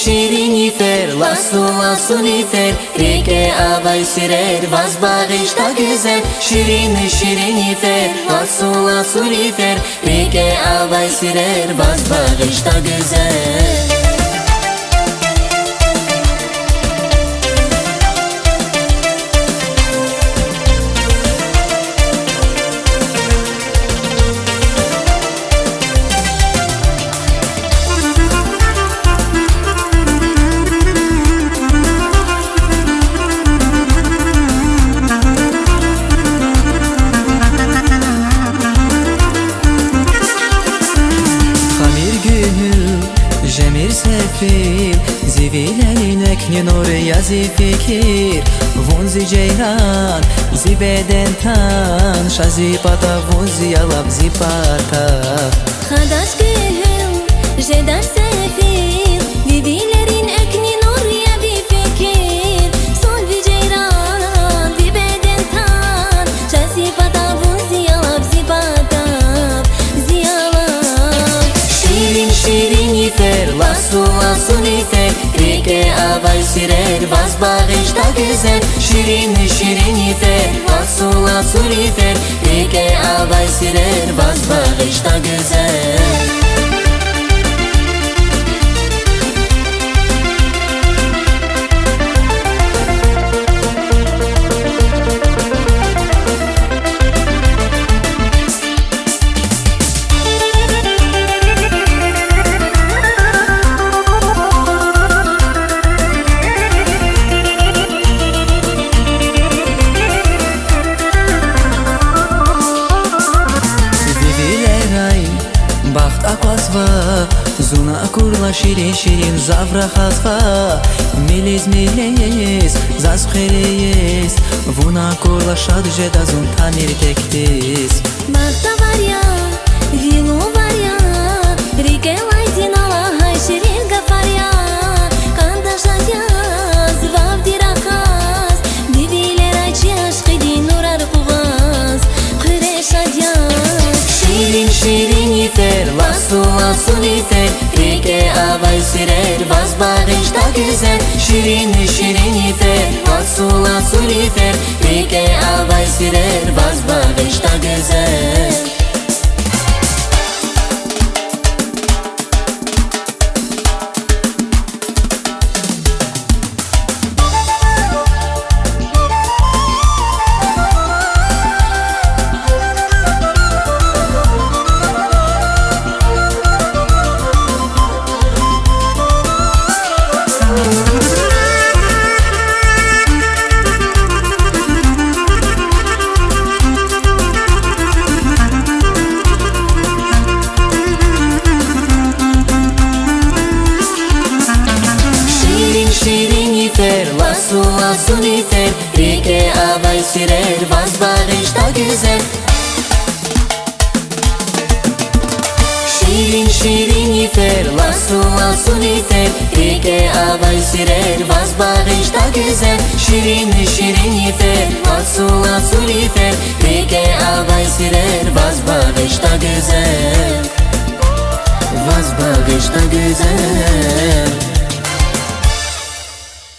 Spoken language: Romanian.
şirini fer, lasu lasuni fer, rike avay sirer, vaz bağışta güzel. Şirini fer, lasu lasuni fer, rike avay sirer, vaz bağışta güzel. Жемир сефир, зивилелин экни нория зификир. Вунзи джейран, зибеден тан, шази пата вунзи ялаб зипата. Хадаш гül, jedar sefir, vivilerin ekni nurya bifikir. Sol vi ceyran, vi beden tan, şasi pata vunzi yalab zipata, ziyalab. Şirini fer, lasu lasuni fer, rike avay sirer, vaz bağışta güzel. Şirini fer, lasu lasuni fer, rike avay sirer, vaz bağışta güzel. Бахт аквасва, зуна акурла ширин ширин завра хасва. Милиз милиз, засхерейес, вуна акурла шад жеда зун танир тектис. Бахта var ya, vilo var ya, rike laitin ala hay şirin gafar ya. Kanda şadyaz, vav dirakas, diviler ayçi aşkı dinurar kuvaz, kure şadyaz. Şirini fer, lasu lasuni fer, rike avay sirer, vaz bağışta güzel. Şirini fer, lasu lasuni fer, rike avay sirer, vaz bağışta güzel. Şirini fer, lasu lasuni fer, rike avay sirer, vaz bağışta güzel. Şirini fer, lasu lasuni fer, rike avay sirer, vaz bağışta güzel. Şirini fer, lasu lasuni fer, rike avay sirer, vaz bağışta güzel. Vaz bağışta güzel.